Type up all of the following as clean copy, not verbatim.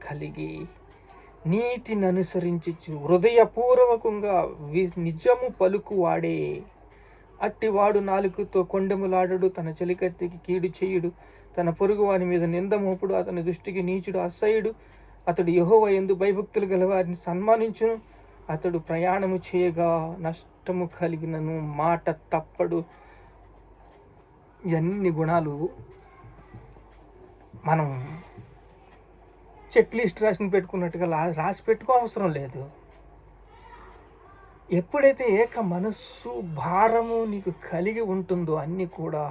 కలిగి నీతిని అనుసరించి హృదయపూర్వకంగా నిజము పలుకువాడే. అట్టివాడు నాలుకతో కొండెములాడడు, తన చెలికత్తికి కీడు చేయుడు, తన పొరుగు వాని మీద నింద మోపుడు, అతని దృష్టికి నీచుడు అసహ్యుడు. అతడు యెహోవా యందు భయభక్తులు గలవారిని సన్మానించును. అతడు ప్రయాణము చేయగా నష్టము కలిగినను మాట తప్పడు. ఇవన్నీ గుణాలు మనం చెక్ లిస్ట్ పెట్టుకున్నట్టుగా రాసి పెట్టుకో అవసరం లేదు. ఎప్పుడైతే ఏక మనస్సు భారము నీకు కలిగి ఉంటుందో అన్నీ కూడా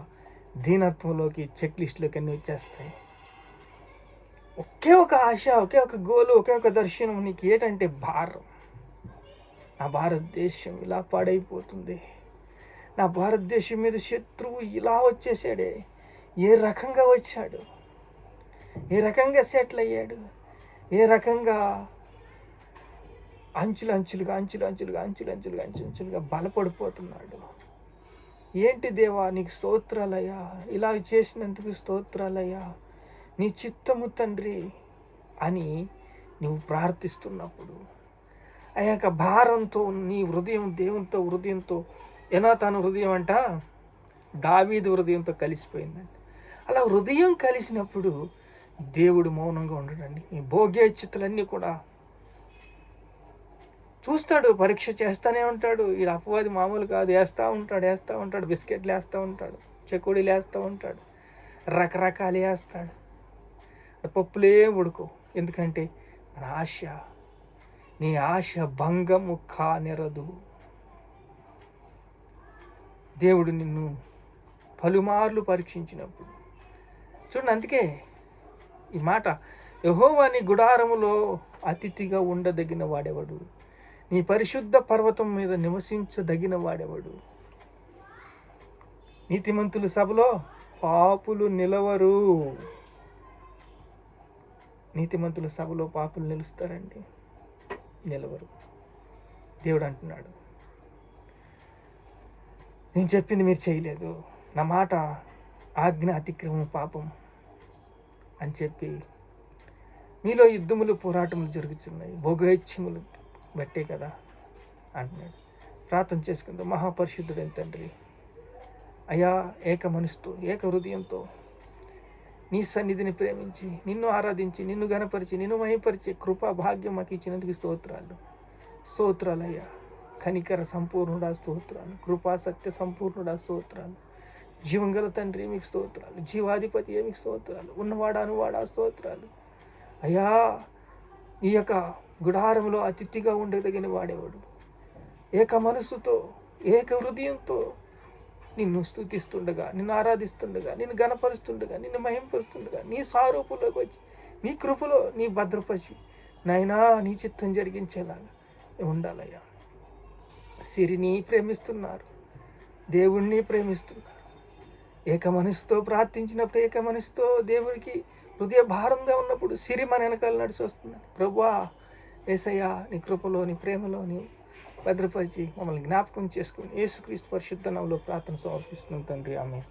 దీనత్వంలోకి చెక్ లిస్టులోకి అన్నీ వచ్చేస్తాయి. ఒకే ఒక ఆశ, ఒకే ఒక గోలు, ఒకే ఒక దర్శనం నీకు ఏంటంటే భారం. నా భారతదేశం ఇలా పాడైపోతుంది, నా భారతదేశం మీద శత్రువు ఇలా వచ్చేసాడే, ఏ రకంగా వచ్చాడు, ఏ రకంగా సెటిల్ అయ్యాడు, ఏ రకంగా అంచులుగా బలపడిపోతున్నాడు. ఏంటి దేవా నీకు స్తోత్రాలయ్యా, ఇలా చేసినందుకు స్తోత్రాలయ్యా, నీ చిత్తము తండ్రి అని నువ్వు ప్రార్థిస్తున్నప్పుడు ఆ యొక్క భారంతో నీ హృదయం దేవునితో హృదయంతో యోనాతాను హృదయం అంట దావీదు హృదయంతో కలిసిపోయిందండి. అలా హృదయం కలిసినప్పుడు దేవుడు మౌనంగా ఉండడండి. మీ భోగ్యచిత్తులన్నీ కూడా చూస్తాడు, పరీక్ష చేస్తూనే ఉంటాడు. ఈ అపవాది మామూలు కాదు, వేస్తూ ఉంటాడు, బిస్కెట్లు వేస్తూ ఉంటాడు, చెకోడీలు వేస్తూ ఉంటాడు, రకరకాలు వేస్తాడు. పప్పులే ఉడుకో. ఎందుకంటే మన ఆశ, నీ ఆశ భంగము కానిరదు. దేవుడు నిన్ను పలుమార్లు పరీక్షించినప్పుడు చూడండి. అందుకే ఈ మాట, యెహోవా నీ గుడారములో అతిథిగా ఉండదగిన వాడెవడు, నీ పరిశుద్ధ పర్వతం మీద నివసించదగిన వాడెవడు. నీతిమంతుల సభలో పాపులు నిలవరు. నీతిమంతుల సభలో పాపులు నిలుస్తారండి, నిలవరు. దేవుడు అంటున్నాడు, నేను చెప్పింది మీరు చేయలేదు, నా మాట ఆజ్ఞ అతిక్రమం పాపం అని చెప్పి మీలో యుద్ధములు పోరాటములు జరుగుతున్నాయి, భోగైచ్ఛములు బట్టే కదా అంటున్నాడు. ప్రార్థన చేసుకుందాం. మహాపరిశుద్ధుడైన తండ్రి, అయా ఏక మనసుతో ఏక హృదయంతో నీ సన్నిధిని ప్రేమించి నిన్ను ఆరాధించి నిన్ను గణపరిచి నిన్ను మహిమపరిచే కృపా భాగ్యం మాకు ఇచ్చినందుకు స్తోత్రాలయ్యా. కనికర సంపూర్ణుడా స్తోత్రాలు, కృపా సత్య సంపూర్ణుడా స్తోత్రాలు, జీవంగల తండ్రి మీకు స్తోత్రాలు, జీవాధిపతి మీకు స్తోత్రాలు, ఉన్నవాడా అనువాడా స్తోత్రాలు. అయ్యా ఈ యొక్క గుడారంలో అతిథిగా ఉండదగిన వాడేవాడు, ఏక మనస్సుతో ఏక హృదయంతో నిన్ను స్తుతిస్తుండగా, నిన్ను ఆరాధిస్తుండగా, నిన్ను గణపరుస్తుండగా, నిన్ను మహింపరుస్తుండగా, నీ స్వరూపంలోకి వచ్చి నీ కృపలో నీ భద్రపరిచి నాయనా నీ చిత్తం జరిగించేలాగా ఉండాలయ్యా. సిరిని ప్రేమిస్తున్నారు, దేవుణ్ణి ప్రేమిస్తున్నారు. ఏక మనసుతో ప్రార్థించినప్పుడు, ఏక మనసుతో దేవుడికి హృదయ భారంగా ఉన్నప్పుడు సిరి మన వెనకాల నడిచి వస్తున్నాను. ప్రభువా యేసయ్యా నీ కృపలో నీ ప్రేమలో నీ భద్రపరిచి మమ్మల్ని జ్ఞాపకం చేసుకుని యేసుక్రీస్తు పరిశుద్ధ నామములో ప్రార్థన సమర్పిస్తున్నాం తండ్రి, ఆమేన్.